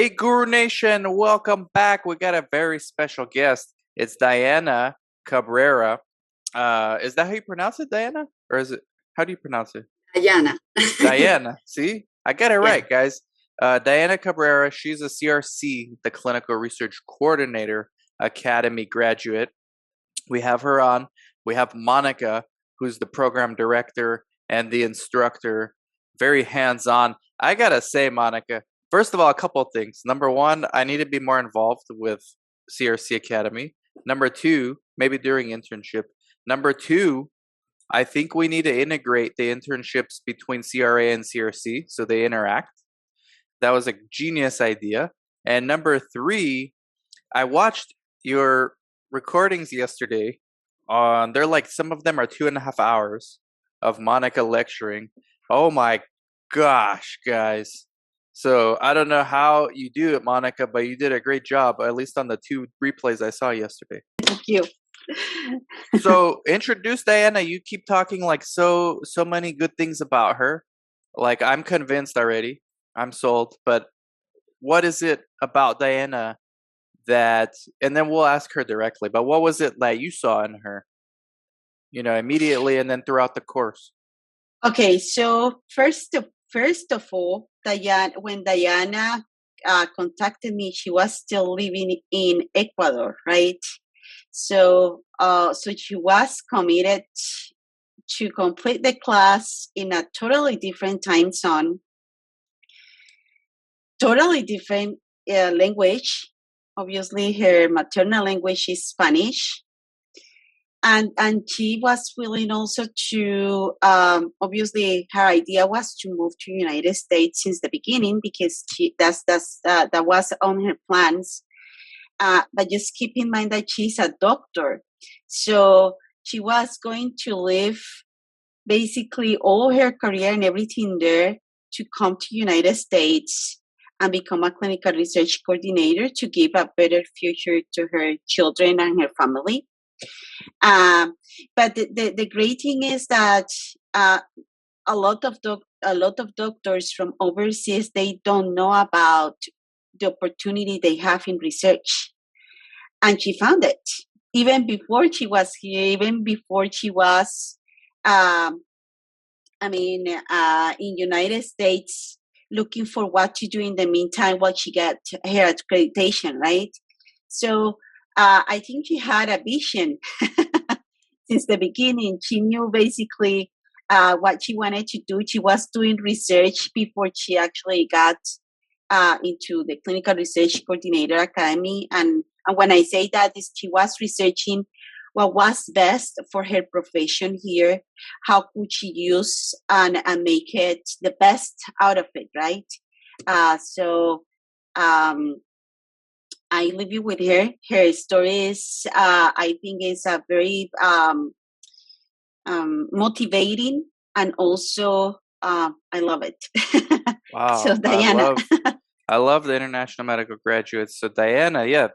Hey, Guru Nation, welcome back. We got a very special guest. It's Diana Cabrera. Is that how you pronounce it, Diana? Or is it, how do you pronounce it? Diana. Diana. See, I got it Yeah. right, guys. Diana Cabrera, she's a CRC, the Clinical Research Coordinator Academy graduate. We have her on. We have Monica, who's the program director and the instructor, very hands on. I gotta say, Monica, first of all, a couple of things. Number one, I need to be more involved with CRC Academy. Number two, maybe during internship. Number two, I think we need to integrate the internships between CRA and CRC so they interact. That was a genius idea. And number three, I watched your recordings yesterday. They're like some of them are 2.5 hours of Monica lecturing. Oh my gosh, guys! So I don't know how you do it, Monica, but you did a great job. At least on the 2 replays I saw yesterday. Thank you. So introduce Diana. You keep talking like so many good things about her. Like I'm convinced already. I'm sold. But what is it about Diana that, and then we'll ask her directly, but what was it that you saw in her, immediately and then throughout the course? Okay, so first of all, when Diana contacted me, she was still living in Ecuador, right? So she was committed to complete the class in a totally different time zone, totally different language. Obviously, her maternal language is Spanish, and she was willing also to obviously her idea was to move to United States since the beginning because that was on her plans. But just keep in mind that she's a doctor, so she was going to live basically all her career and everything there to come to United States and become a clinical research coordinator to give a better future to her children and her family. Um, but the great thing is that a lot of doctors from overseas, they don't know about the opportunity they have in research, and she found it even before she was here, even before she was, um, in United States, looking for what to do in the meantime while she got her accreditation, right? So I think she had a vision since the beginning. She knew basically what she wanted to do. She was doing research before she actually got into the Clinical Research Coordinator Academy. And when I say that, is she was researching what was best for her profession here, how could she use and make it the best out of it, right? So I leave you with her. Her story is, I think, is a very motivating, and also I love it. So Wow, Diana. I love the international medical graduates. So Diana, yeah,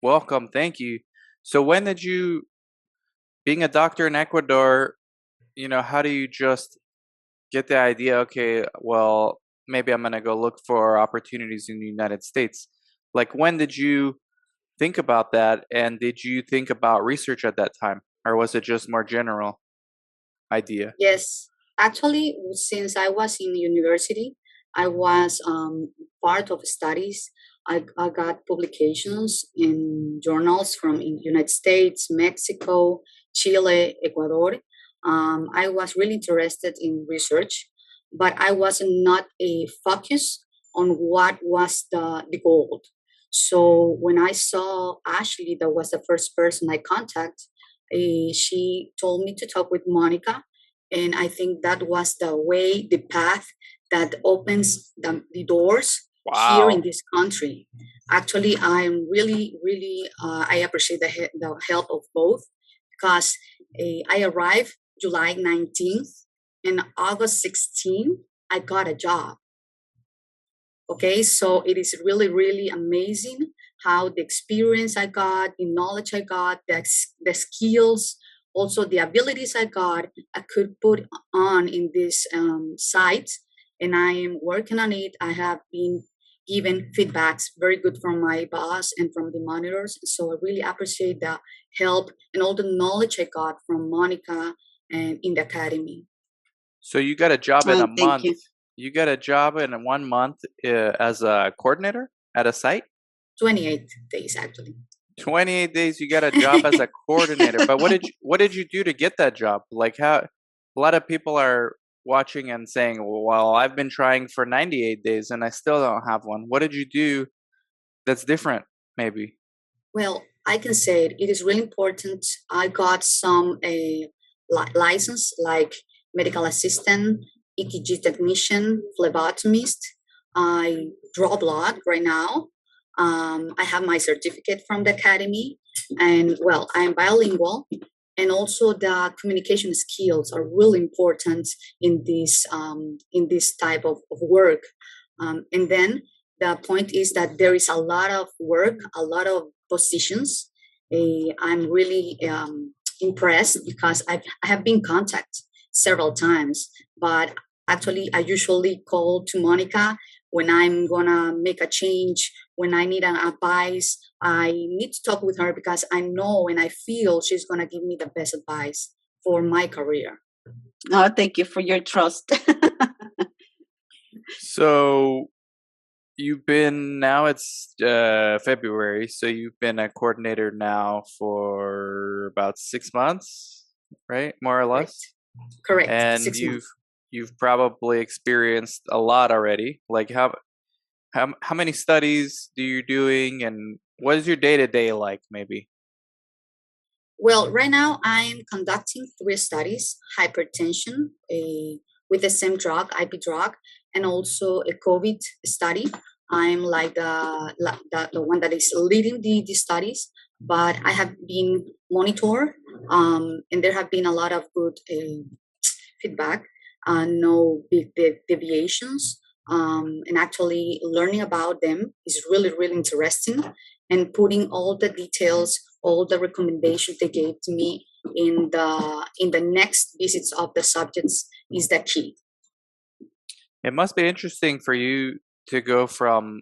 welcome, thank you. So when did you, being a doctor in Ecuador, how do you just get the idea, okay, well, maybe I'm going to go look for opportunities in the United States? Like, when did you think about that? And did you think about research at that time? Or was it just more general idea? Yes, actually, since I was in university, I was part of studies. I got publications in journals from in United States, Mexico, Chile, Ecuador. I was really interested in research, but I was not a focus on what was the goal. So when I saw Ashley, that was the first person I contacted, she told me to talk with Monica, and I think that was the way, the path that opens the doors here in Wow. this country. Actually, I'm really, really, I appreciate the help of both, because I arrived July 19th, and August 16th, I got a job. Okay, so it is really, really amazing how the experience I got, the knowledge I got, the skills, also the abilities I got, I could put on in this site, and I am working on it. I have been given feedbacks very good from my boss and from the monitors. So I really appreciate the help and all the knowledge I got from Monica and in the academy. So you got a job in a Thank month. you. You got a job in 1 month as a coordinator at a site? 28 days actually. 28 days you got a job as a coordinator. But what did you do to get that job? Like how a lot of people are watching and saying, "Well, I've been trying for 98 days and I still don't have one." What did you do that's different maybe? Well, I can say it is really important. I got some license like medical assistant, EKG technician, phlebotomist. I draw blood right now. I have my certificate from the academy, and well, I'm bilingual. And also, the communication skills are really important in this type of work. And then the point is that there is a lot of work, a lot of positions. I'm really impressed because I have been contacted several times, but actually I usually call to Monica when I'm gonna make a change, when I need an advice. I need to talk with her because I know and I feel she's gonna give me the best advice for my career. Oh, thank you for your trust. So you've been now it's February, so you've been a coordinator now for about 6 months, right? More or Correct. less. Correct. And 6 months. you've probably experienced a lot already. Like how many studies do you doing and what is your day to day like maybe? Well, right now I'm conducting 3 studies: hypertension, with the same drug, IP drug, and also a COVID study. I'm like the one that is leading the studies, but I have been monitored, and there have been a lot of good feedback, no big deviations. And actually learning about them is really, really interesting. And putting all the details, all the recommendations they gave to me in the next visits of the subjects is the key. It must be interesting for you to go from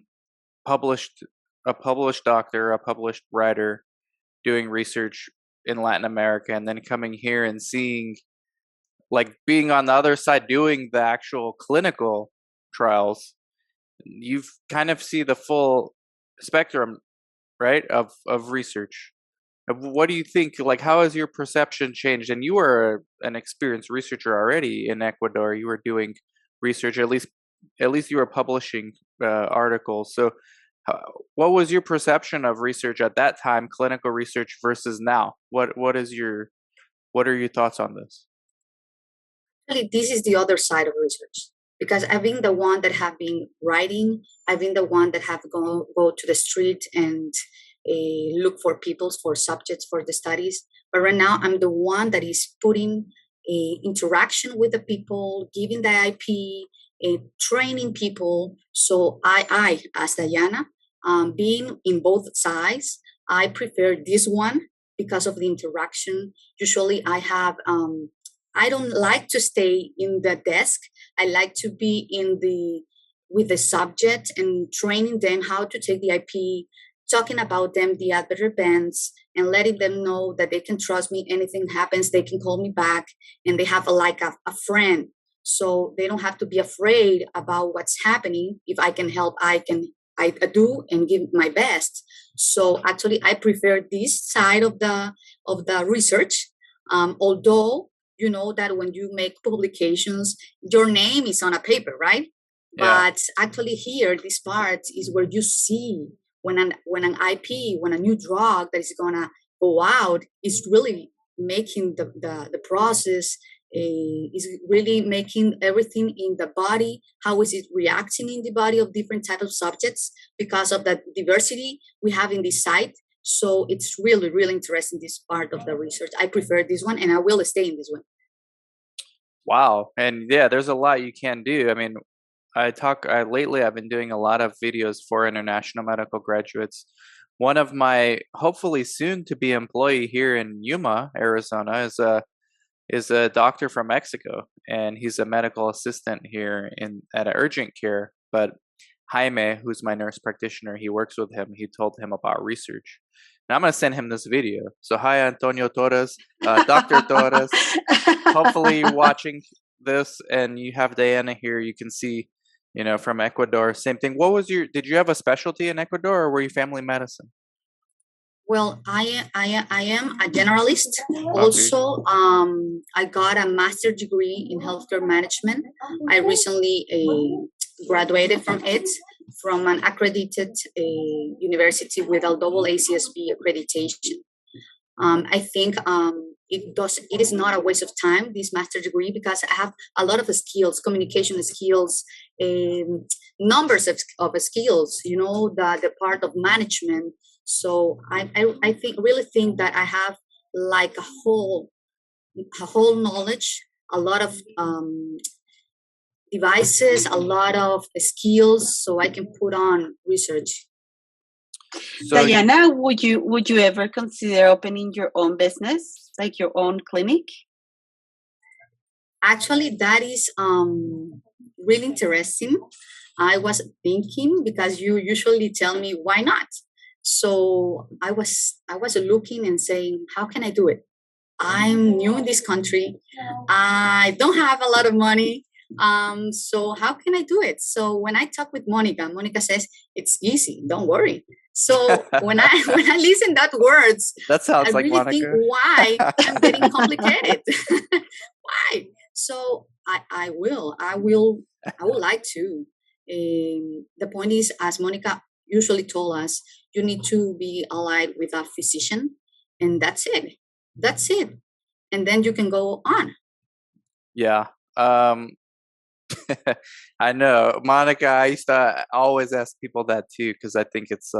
published a published doctor, a published writer doing research in Latin America and then coming here and seeing like being on the other side doing the actual clinical trials. You've kind of see the full spectrum, right, of research. What do you think? Like, how has your perception changed? And you were an experienced researcher already in Ecuador. You were doing research, at least you were publishing articles. So, what was your perception of research at that time, clinical research versus now? What are your thoughts on this? Actually, this is the other side of research because I've been the one that have been writing. I've been the one that have go to the street and look for people, for subjects, for the studies. But right now, I'm the one that is putting a interaction with the people, giving the IP, training people. So I as Diana, being in both sides, I prefer this one because of the interaction. Usually, I don't like to stay in the desk. I like to be with the subject and training them how to take the IP, talking about them, the adverse events, and letting them know that they can trust me. Anything happens, they can call me back, and they have a friend. So they don't have to be afraid about what's happening. If I can help, I do and give my best. So actually, I prefer this side of the research. Although you know that when you make publications, your name is on a paper, right? Yeah. But actually, here, this part is where you see when an IP, when a new drug that is gonna go out is really making the process, is really making everything in the body. How is it reacting in the body of different types of subjects because of the diversity we have in this site? So it's really, really interesting, this part of the research. I prefer this one and I will stay in this one. Wow. And yeah, there's a lot you can do. I mean, lately I've been doing a lot of videos for international medical graduates. One of my hopefully soon to be employee here in Yuma, Arizona is a doctor from Mexico, and he's a medical assistant here at urgent care. But Jaime, who's my nurse practitioner, he works with him. He told him about research. And I'm going to send him this video. So hi, Antonio Torres, Dr. Torres. Hopefully you're watching this and you have Diana here. You can see, from Ecuador, same thing. Did you have a specialty in Ecuador or were you family medicine? Well, I am a generalist. Okay. Also, I got a master's degree in healthcare management. I recently graduated from it, from an accredited university with a double ACSB accreditation. I think it is not a waste of time, this master's degree, because I have a lot of skills, communication skills, numbers of skills, the part of management. So I really think that I have like a whole knowledge, a lot of devices, a lot of skills, so I can put on research. So, Diana, would you ever consider opening your own business, like your own clinic? Actually, that is really interesting. I was thinking, because you usually tell me why not. So I was looking and saying, how can I do it? I'm new in this country. I don't have a lot of money. So how can I do it? So when I talk with Monica says, it's easy, don't worry. So when I listen that words, that sounds I like really Monica. think, why I'm getting complicated? Why? So I would like to. The point is, as Monica usually told us, you need to be allied with a physician, and that's it. And then you can go on. Yeah. I know, Monica, I used to always ask people that too, because I think it's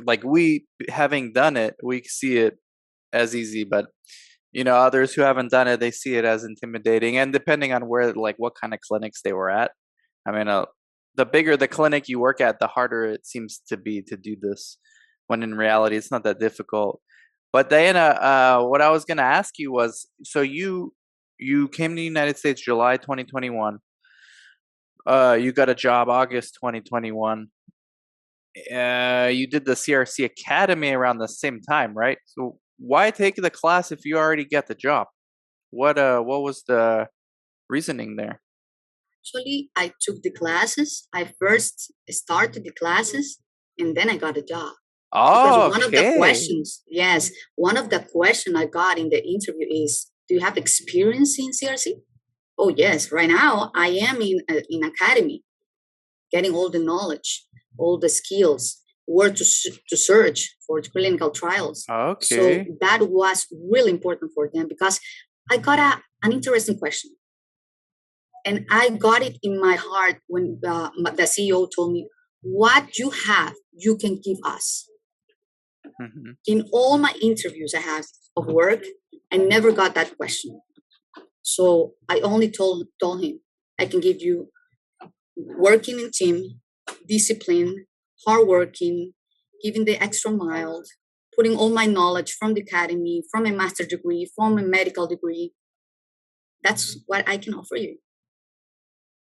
like we, having done it, we see it as easy, but others who haven't done it, they see it as intimidating. And depending on where, like what kind of clinics they were at, I mean, the bigger the clinic you work at, the harder it seems to be to do this, when in reality it's not that difficult. But Diana, what I was going to ask you was, so you came to the United States July 2021. You got a job August 2021. You did the CRC Academy around the same time, right? So why take the class if you already get the job? What was the reasoning there? Actually, I took the classes. I first started the classes, and then I got a job. Oh, because one of the questions, one of the questions I got in the interview is, do you have experience in CRC? Oh, yes. Right now, I am in academy, getting all the knowledge, all the skills, where to search for clinical trials. Okay. So that was really important for them, because I got an interesting question. And I got it in my heart when the CEO told me, what you have, you can give us. Mm-hmm. In all my interviews I had of work, I never got that question. So I only told him, I can give you working in team, discipline, hardworking, giving the extra mile, putting all my knowledge from the academy, from a master's degree, from a medical degree. That's what I can offer you.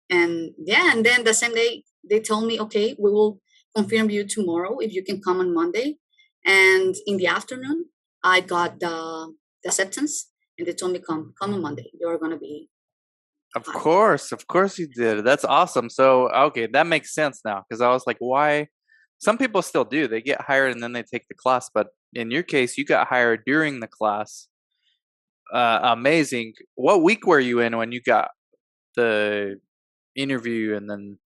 And then the same day they told me, okay, we will confirm you tomorrow if you can come on Monday. And in the afternoon, I got the acceptance, and they told me, come on Monday. You're going to be. Of course you did. That's awesome. So, okay, that makes sense now, because I was like, why? Some people still do. They get hired and then they take the class. But in your case, you got hired during the class. Amazing. What week were you in when you got the interview, and then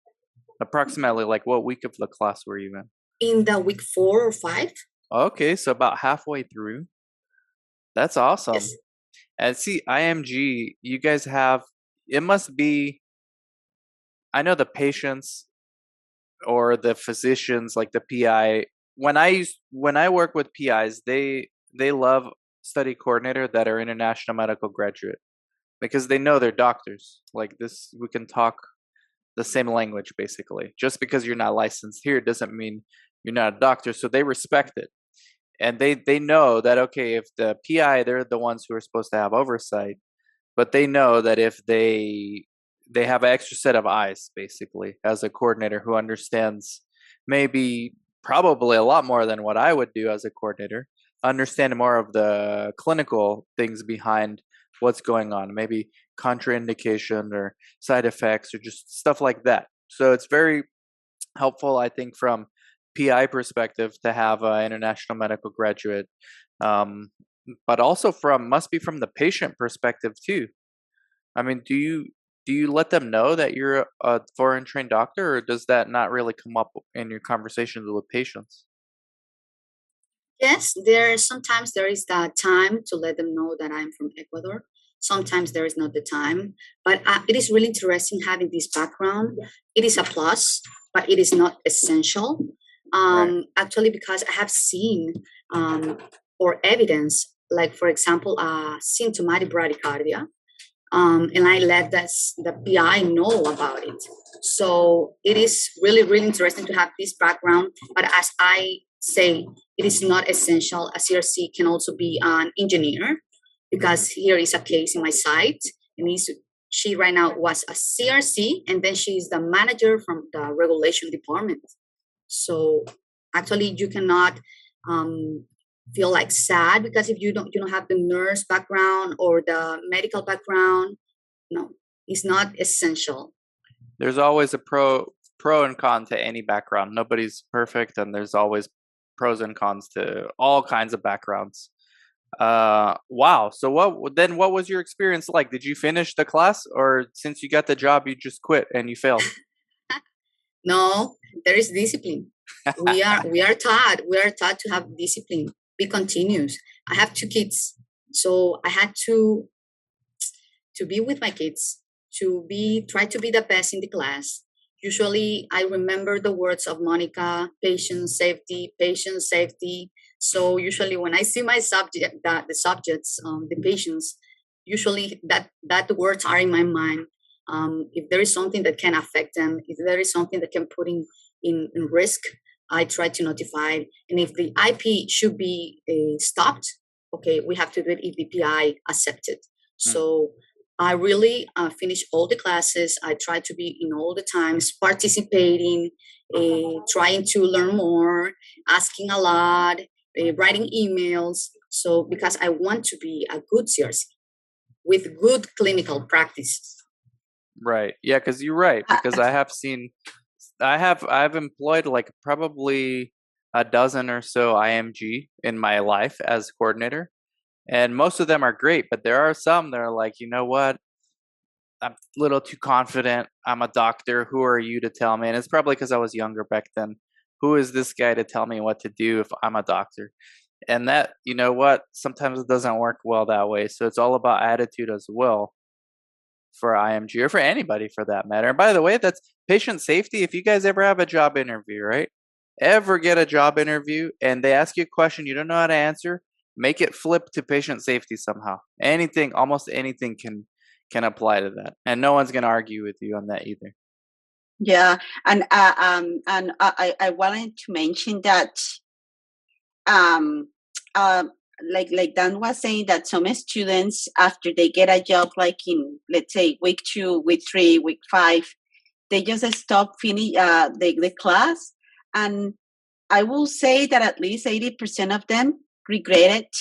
approximately like what week of the class were you in? In the week 4 or 5. Okay, so about halfway through. That's awesome. Yes. And see, IMG, you guys have, it must be, I know the patients or the physicians, like the PI, when I work with PIs, they love study coordinator that are international medical graduate, because they know they're doctors. Like this, we can talk the same language basically. Just because you're not licensed here doesn't mean you're not a doctor. So they respect it. And they know that, okay, if the PI, they're the ones who are supposed to have oversight, but they know that if they they have an extra set of eyes, basically, as a coordinator who understands maybe probably a lot more than what I would do as a coordinator, understand more of the clinical things behind what's going on, maybe contraindication or side effects or just stuff like that. So it's very helpful, I think, from PI perspective to have an international medical graduate, um, but also must be from the patient perspective too. I mean, do you let them know that you're a foreign trained doctor, or does that not really come up in your conversations with patients? Yes, sometimes there is the time to let them know that I'm from Ecuador. Sometimes there is not the time, but it is really interesting having this background. It is a plus, but it is not essential. Right. Actually, because I have seen or evidence, like for example, symptomatic bradycardia, and I let the PI know about it. So it is really, really interesting to have this background. But as I say, it is not essential. A CRC can also be an engineer, because here is a case in my site, and she right now was a CRC, and then she is the manager from the regulation department. So actually, you cannot feel like sad because if you don't have the nurse background or the medical background. No, it's not essential. There's always a pro and con to any background. Nobody's perfect, and there's always pros and cons to all kinds of backgrounds. Wow. So what was your experience like? Did you finish the class, or since you got the job you just quit and you failed? No, there is discipline. We are taught to have discipline, be continuous. I have 2 kids, so I had to be with my kids, try to be the best in the class. Usually I remember the words of Monica, patient safety. So usually when I see my subject, the subjects, the patients, usually that the words are in my mind. If there is something that can affect them, if there is something that can put in risk, I try to notify. And if the IP should be stopped, okay, we have to do it if the PI accepted. Mm. So I really finish all the classes. I try to be in all the times, participating, trying to learn more, asking a lot, writing emails. So because I want to be a good CRC with good clinical practice. Right. Yeah, because you're right. Because I've employed like probably a dozen or so IMG in my life as coordinator, and most of them are great, but there are some that are like, you know what? I'm a little too confident. I'm a doctor. Who are you to tell me? And it's probably because I was younger back then. Who is this guy to tell me what to do if I'm a doctor? And that, you know what? Sometimes it doesn't work well that way. So it's all about attitude as well for IMG or for anybody for that matter. And by the way, that's patient safety. If you guys ever have a job interview, right? Ever get a job interview and they ask you a question you don't know how to answer, make it flip to patient safety somehow. Anything, almost anything can apply to that, and no one's gonna argue with you on that either. Yeah, and I wanted to mention that um like Dan was saying that some students after they get a job like in let's say week 2, week 3, week 5, they just stop finish the class, and I will say that at least 80% of them regret it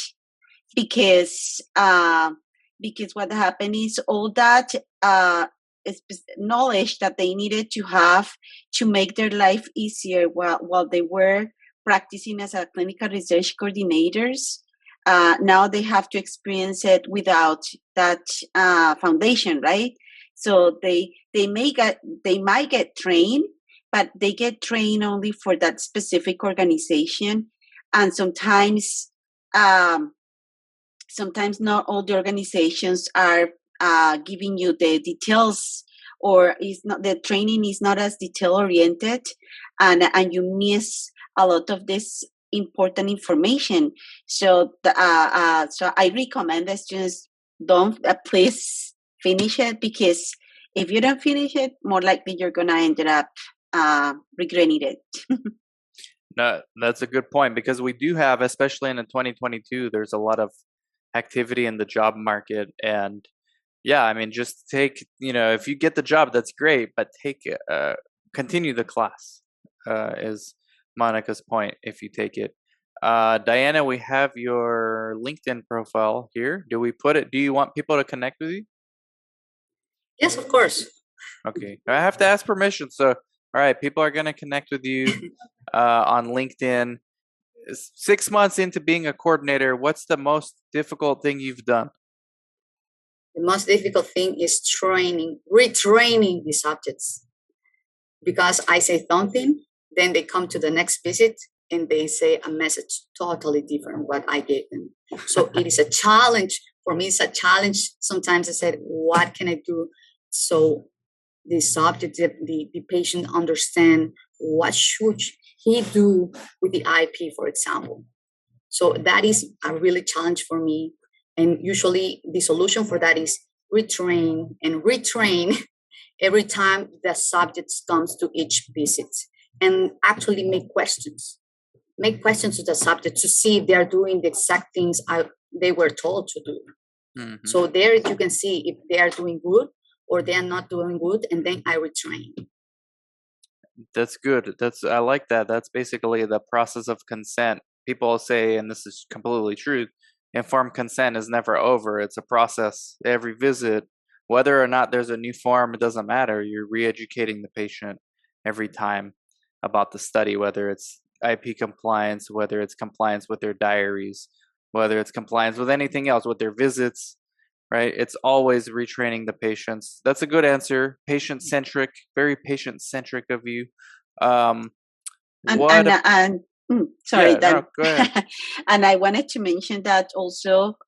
because what happened is all that knowledge that they needed to have to make their life easier while they were practicing as a clinical research coordinators. Now they have to experience it without that foundation, right? So they might get trained, but they get trained only for that specific organization, and sometimes not all the organizations are giving you the details, or is not the training is not as detail oriented, and you miss a lot of this important information. So so I recommend that students don't please finish it, because if you don't finish it, more likely you're gonna end up regretting it. No, that's a good point, because we do have, especially in 2022, there's a lot of activity in the job market, and Yeah, I mean, just take, if you get the job, that's great, but continue the class, is Monica's point if you take it. Diana, we have your LinkedIn profile here. Do you want people to connect with you? Yes, of course. Okay. I have to ask permission. So, all right, people are going to connect with you on LinkedIn. 6 months into being a coordinator, what's the most difficult thing you've done? The most difficult thing is retraining the subjects. Because I say something, then they come to the next visit and they say a message totally different what I gave them. So it is a challenge. For me, it's a challenge. Sometimes I said, what can I do so the subject, the patient understand what should he do with the IP, for example. So that is a really challenge for me. And usually the solution for that is retrain and retrain every time the subject comes to each visit, and actually make questions to the subject to see if they are doing the exact things they were told to do. Mm-hmm. So there you can see if they are doing good or they are not doing good, and then I retrain. That's good. I like that. That's basically the process of consent. People say, and this is completely true, informed consent is never over. It's a process. Every visit, whether or not there's a new form, it doesn't matter. You're re-educating the patient every time about the study, whether it's IP compliance, whether it's compliance with their diaries, whether it's compliance with anything else, with their visits, right? It's always retraining the patients. That's a good answer. Patient-centric, very patient-centric of you. Sorry, no, go ahead. And I wanted to mention that also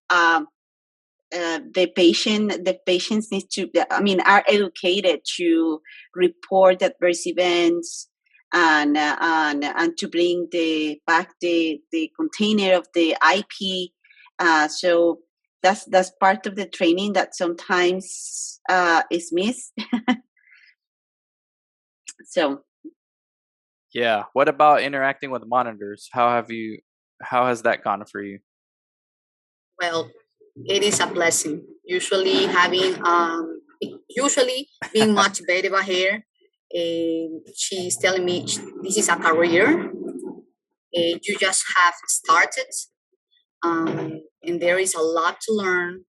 the patients need to, are educated to report adverse events and to bring back the container of the IP. So that's part of the training that sometimes is missed. So. Yeah. What about interacting with monitors? How has that gone for you? Well, it is a blessing. Usually being motivated by her. She's telling me this is a career. You just have started. And there is a lot to learn.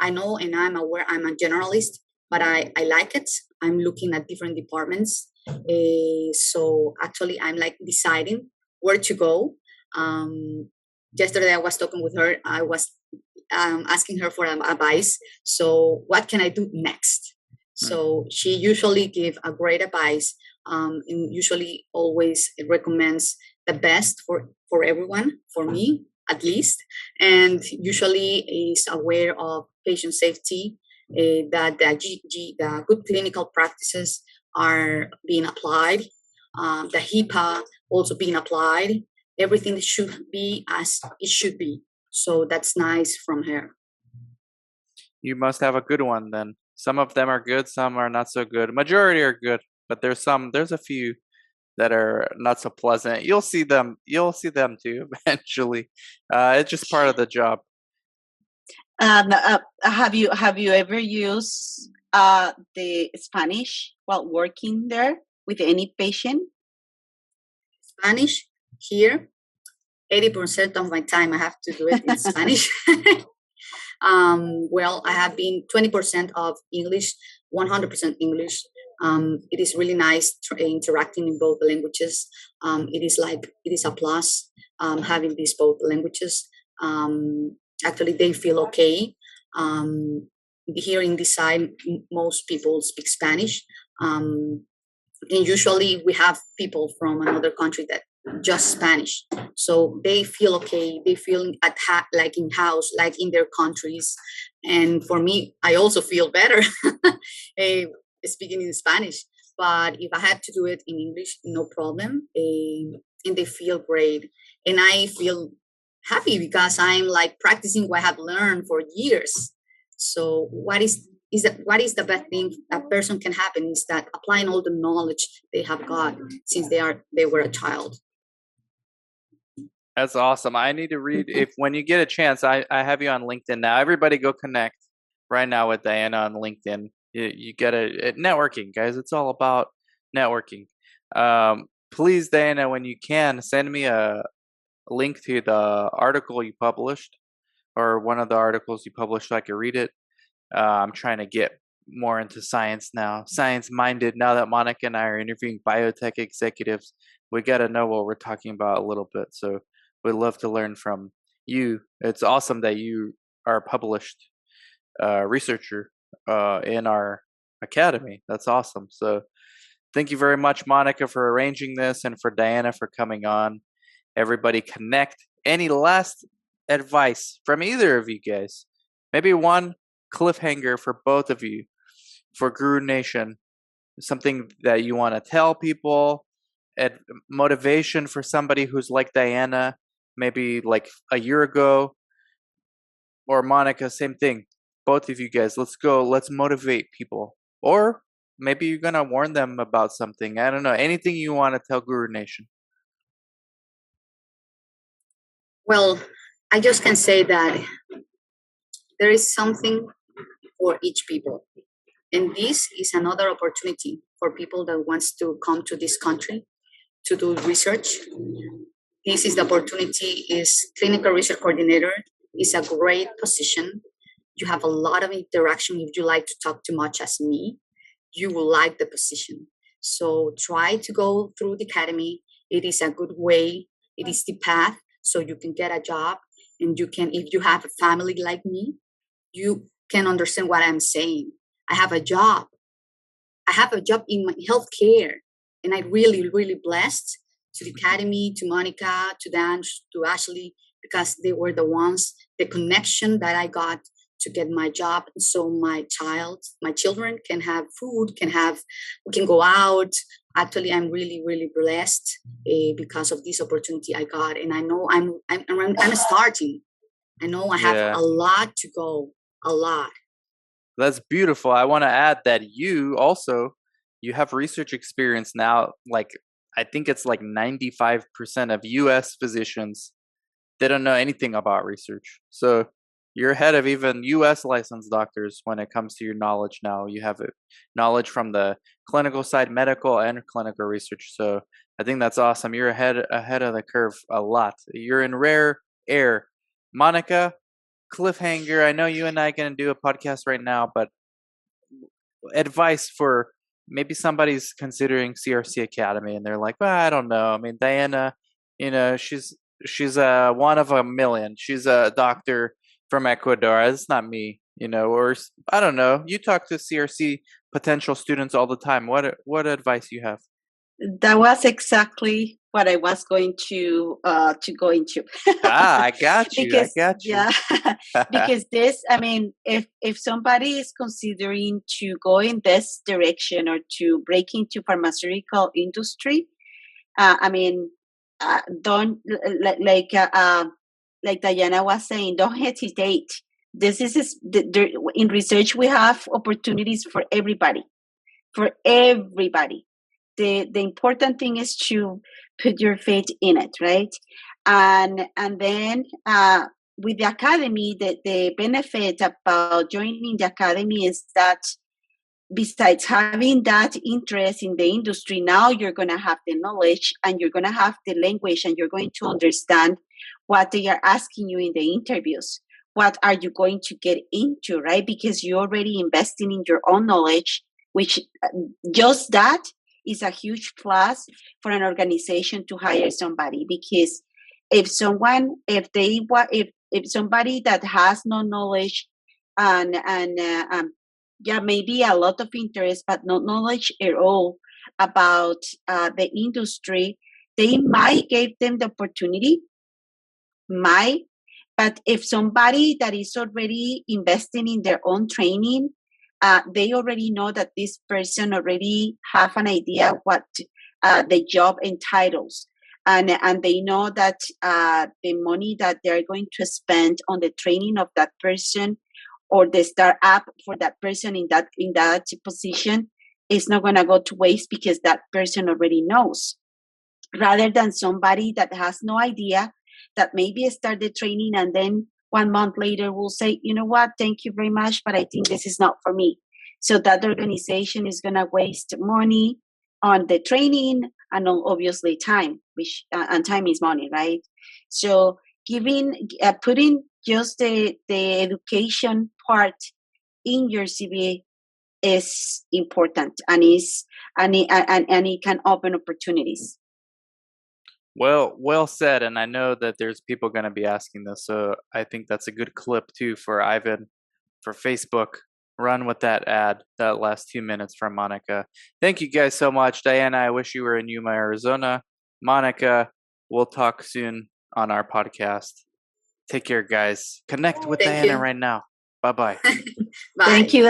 I know, and I'm aware I'm a generalist, but I like it. I'm looking at different departments. So actually I'm like deciding where to go. Yesterday I was talking with her. I was asking her for advice. So what can I do next? So she usually give a great advice, and usually always recommends the best for everyone, for me at least, and usually is aware of patient safety, that the good clinical practices are being applied, the HIPAA also being applied. Everything should be as it should be. So that's nice from her. You must have a good one then. Some of them are good, some are not so good. Majority are good, but there's a few that are not so pleasant. You'll see them too eventually. It's just part of the job. Have you ever used the Spanish while working there with any patient? Spanish here, 80% of my time I have to do it in Spanish. Well, I have been 20% of English, 100% English. It is really nice interacting in both languages. It is a plus having these both languages. Actually, they feel okay. Here in this side, most people speak Spanish. And usually we have people from another country that just Spanish. So they feel okay. They feel like in house, like in their countries. And for me, I also feel better speaking in Spanish. But if I had to do it in English, no problem. And they feel great. And I feel happy because I'm like practicing what I have learned for years. So what is the best thing a person can happen is that applying all the knowledge they have got since they were a child. That's awesome. I need to read when you get a chance. I have you on LinkedIn now. Everybody go connect. right now with Diana on LinkedIn. You get networking, guys. It's all about networking. Please, Diana, when you can, send me a link to the article you published or one of the articles you published so I can read it. I'm trying to get more into science now, science minded. Now that Monica and I are interviewing biotech executives, we got to know what we're talking about a little bit. So we'd love to learn from you. It's awesome that you are a published researcher in our academy. That's awesome. So thank you very much, Monica, for arranging this and for Diana for coming on. Everybody connect. Any last advice from either of you guys? Maybe one cliffhanger for both of you for Guru Nation, something that you want to tell people, motivation for somebody who's like Diana, maybe like a year ago, or Monica, same thing. Both of you guys, let's go, let's motivate people. Or maybe you're going to warn them about something. I don't know. Anything you want to tell Guru Nation. Well, I just can say that there is something for each people. And this is another opportunity for people that wants to come to this country to do research. This is the opportunity. Is clinical research coordinator is a great position. You have a lot of interaction. If you like to talk too much as me, you will like the position. So try to go through the academy. It is a good way. It is the path so you can get a job. And you can, if you have a family like me, you can understand what I'm saying. I have a job. I have a job in my healthcare. And I'm really, really blessed to the academy, to Monica, to Dan, to Ashley, because they were the ones, the connection that I got to get my job. So my children can have food, we can go out. Actually, I'm really, really blessed because of this opportunity I got. And I know I'm starting. I know I have a lot to go, a lot. That's beautiful. I want to add that you have research experience now. Like, I think it's like 95% of US physicians, they don't know anything about research. So you're ahead of even US licensed doctors when it comes to your knowledge now. You have knowledge from the clinical side, medical and clinical research. So I think that's awesome. You're ahead of the curve a lot. You're in rare air. Monica, cliffhanger. I know you and I are going to do a podcast right now, but advice for maybe somebody's considering CRC Academy and they're like, well, I don't know. I mean, Diana, she's one of a million. She's a doctor from Ecuador. It's not me, or I don't know. You talk to CRC potential students all the time. What advice you have? That was exactly what I was going to go into. I got you. Because, I got you. Yeah, because this, I mean, if somebody is considering to go in this direction or to break into pharmaceutical industry, I mean, don't like Diana was saying, don't hesitate. This is in research we have opportunities for everybody, for everybody. The important thing is to put your faith in it, right? And then with the academy, the benefit about joining the academy is that besides having that interest in the industry, now you're going to have the knowledge and you're going to have the language and you're going to understand what they are asking you in the interviews. What are you going to get into, right? Because you're already investing in your own knowledge, which just that is a huge plus for an organization to hire somebody. Because if somebody that has no knowledge and maybe a lot of interest but no knowledge at all about the industry, they might give them the opportunity, but if somebody that is already investing in their own training, they already know that this person already have an idea what the job entitles, and they know that the money that they're going to spend on the training of that person or the startup for that person in that position is not going to go to waste because that person already knows, rather than somebody that has no idea, that maybe start the training and then 1 month later will say, you know what, thank you very much, but I think this is not for me. So that organization is going to waste money on the training and on obviously time, which and time is money, right? So putting just the education part in your CV is important, and it can open opportunities. Well said. And I know that there's people going to be asking this, so I think that's a good clip too for Ivan for Facebook. Run with that ad, that last 2 minutes from Monica. Thank you guys so much. Diana, I wish you were in Yuma, Arizona. Monica, we'll talk soon on our podcast. Take care, guys. Connect with Thank Diana you. right now. Bye-bye. Bye. Thank you.